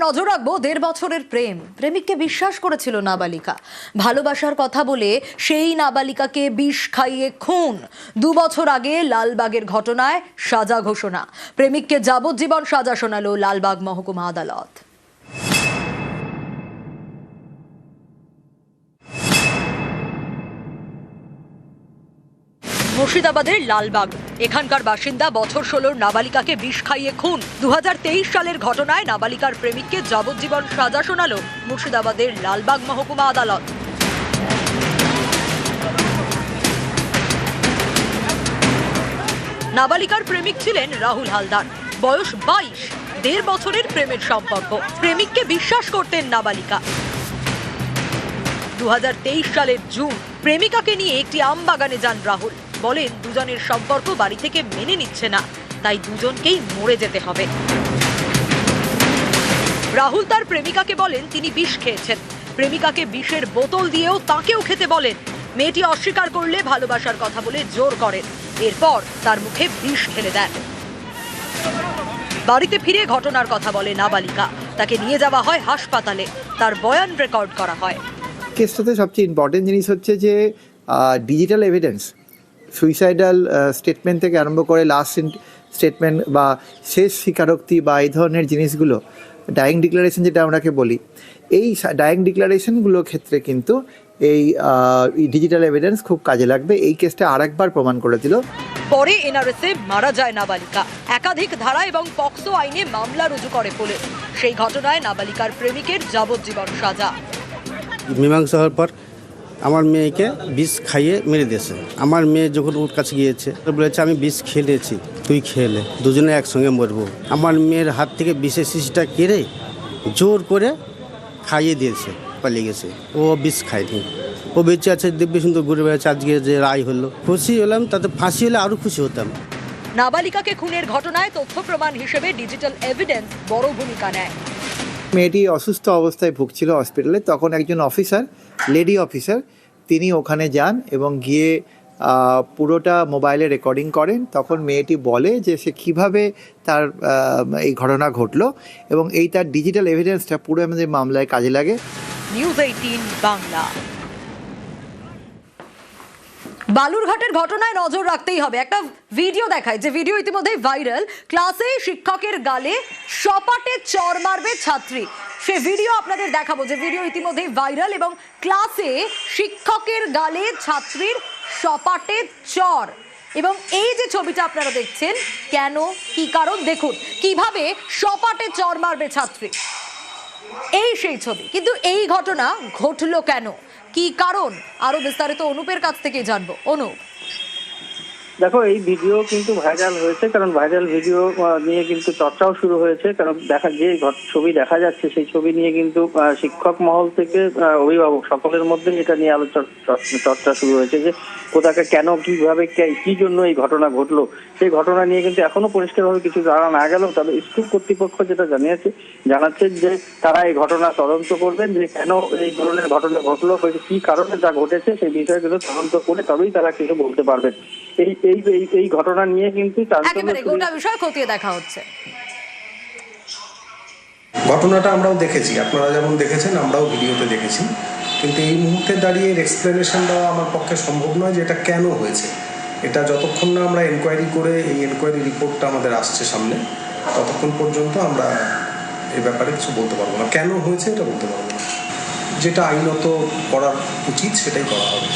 নজর রাখবো 1.5 বছরের প্রেমিককে বিশ্বাস করেছিল নাবালিকা। ভালোবাসার কথা বলে সেই নাবালিকাকে বিষ খাইয়ে খুন। 2 বছর আগে লালবাগের ঘটনায় সাজা ঘোষণা। প্রেমিককে যাবজ্জীবন সাজা শোনালো লালবাগ মহকুমা আদালত। মুর্শিদাবাদের লালবাগ এখানকার বাসিন্দা বছর 16 নাবালিকাকে বিষ খাইয়ে খুন। 2023 সালের ঘটনায় নাবালিকার প্রেমিককে যাবজ্জীবন সাজা শোনালো মুর্শিদাবাদের লালবাগ মহকুমা আদালত। নাবালিকার প্রেমিক ছিলেন রাহুল হালদার, বয়স 22। 1.5 বছরের প্রেমের সম্পর্ক। প্রেমিককে বিশ্বাস করতেন নাবালিকা। 2023 সালের জুন প্রেমিকাকে নিয়ে একটি আম বাগানে যান রাহুল। বলেন দুজনের সম্পর্ক বাড়ি থেকে মেনে নিচ্ছে না, তাই দুজনকেই মরে যেতে হবে। রাহুল তার প্রেমিকাকে বলেন তিনি বিষ খেয়েছেন। প্রেমিকাকে বিষের বোতল দিয়েও তাকেও খেতে বলেন। মেয়েটি অস্বীকার করলে ভালোবাসার কথা বলে জোর করেন। এরপর তার মুখে বিষ ঢেলে দেন। বাড়িতে ফিরে ঘটনার কথা বলে নাবালিকা। তাকে নিয়ে যাওয়া হয় হাসপাতালে। তার বয়ান রেকর্ড করা হয়। কেসটাতে সবচেয়ে ইম্পর্টেন্ট জিনিস হচ্ছে যে ডিজিটাল এভিডেন্স, সুইসাইডাল স্টেটমেন্ট থেকে আরম্ভ করে লাস্ট স্টেটমেন্ট বা শেষ স্বীকারোক্তি বা এই ধরনের জিনিসগুলো, ডাইং ডিক্লারেশন যেটা আমরাকে বলি, এই ডাইং ডিক্লারেশনগুলোর ক্ষেত্রে কিন্তু এই ডিজিটাল এভিডেন্স খুব কাজে লাগবে। এই কেসটা আরেকবার প্রমাণ করে দিল। পরে এনআরএসে মারা যায় নাবালিকা। একাধিক ধারা এবং পক্সো আইনে মামলা রুজু করে পুলিশ। সেই ঘটনায় নাবালিকার প্রেমিকের যাবজ্জীবন সাজা। মীমাংসা হওয়ার পর আমার মেয়েকে বিষ খাইয়ে মেরে দিয়েছে। আমার মেয়ে যখন ওর কাছে গিয়েছে বলেছে আমি বিষ খেয়েছি, তুই খেলে দুজনে একসঙ্গে মরবো। আমার মেয়ের হাত থেকে বিষের শিশিটা কেড়ে জোর করে খাইয়ে দিয়েছে, পালিয়ে গেছে। ও বিষ খায়নি, ও বেঁচে আছে, দিব্যি সুন্দর ঘুরে বেড়াচ্ছে। আজকে যে রায় হলো খুশি হলাম, তাতে ফাঁসি হলে আরও খুশি হতাম। নাবালিকাকে খুনের ঘটনায় তথ্য প্রমাণ হিসেবে ডিজিটাল এভিডেন্স বড় ভূমিকা নেয়। মেয়েটি অসুস্থ অবস্থায় ভুগছিল হসপিটালে, তখন একজন অফিসার, লেডি অফিসার, তিনি ওখানে যান এবং গিয়ে পুরোটা মোবাইলে রেকর্ডিং করেন। তখন মেয়েটি বলে যে সে কীভাবে তার এই ঘটনা ঘটলো এবং এই তার ডিজিটাল এভিডেন্সটা পুরো আমাদের মামলায় কাজে লাগে। নিউজ 18 বাংলা। বালুরঘাটের ঘটনায় নজর রাখতেই হবে। একটা ভিডিও দেখায়, যে ভিডিও ইতিমধ্যেই ভাইরাল। ক্লাসে শিক্ষকের গালে সপাটে চড় মারবে ছাত্রী। সে ভিডিও আপনাদের দেখাবো, যে ভিডিও ইতিমধ্যেই ভাইরাল এবং ক্লাসে শিক্ষকের গালে ছাত্রীর সপাটে চড়। এবং এই যে ছবিটা আপনারা দেখছেন, কেন, কি কারণ, দেখুন কিভাবে সপাটে চড় মারবে ছাত্রী। এই সেই ছবি। কিন্তু এই ঘটনা ঘটলো কেন, কি কারণ, আরো বিস্তারিত অনুপের কাছ থেকে জানবো। অনুপ, দেখো, এই ভিডিও কিন্তু ভাইরাল হয়েছে, কারণ ভাইরাল ভিডিও নিয়ে কিন্তু চর্চাও শুরু হয়েছে। কারণ যে ছবি দেখা যাচ্ছে, সেই ছবি নিয়ে কিন্তু শিক্ষক মহল থেকে অভিভাবক সকলের মধ্যে এটা নিয়ে চর্চা শুরু হয়েছে যে কোথাকে কেন, কিভাবে, কি জন্য এই ঘটনা ঘটলো। সেই ঘটনা নিয়ে কিন্তু এখনো পরিষ্কারভাবে কিছু জানা না গেলেও তবে স্কুল কর্তৃপক্ষ যেটা জানাচ্ছেন যে তারা এই ঘটনা তদন্ত করবেন, যে কেন এই ধরনের ঘটনা ঘটলো, কি কারণে যা ঘটেছে সেই বিষয়ে কিন্তু তদন্ত করে তবেই তারা কিছু বলতে পারবেন। এই ঘটনা নিয়ে কিন্তু গোটা বিষয় খতিয়ে দেখা হচ্ছে। ঘটনাটা আমরাও দেখেছি, আপনারা যেমন দেখেছেন আমরাও ভিডিওতে দেখেছি, কিন্তু এই মুহূর্তে দাঁড়িয়ে এক্সপ্লেনেশন দেওয়া আমার পক্ষে সম্ভব নয় যে এটা কেন হয়েছে। এটা যতক্ষণ না আমরা এনকোয়ারি করে এই এনকোয়ারি রিপোর্টটা আমাদের আসছে সামনে, ততক্ষণ পর্যন্ত আমরা এই ব্যাপারে কিছু বলতে পারবো না। কেন হয়েছে এটা বলতে পারবো না। যেটা আইনত করার উচিত সেটাই করা হবে।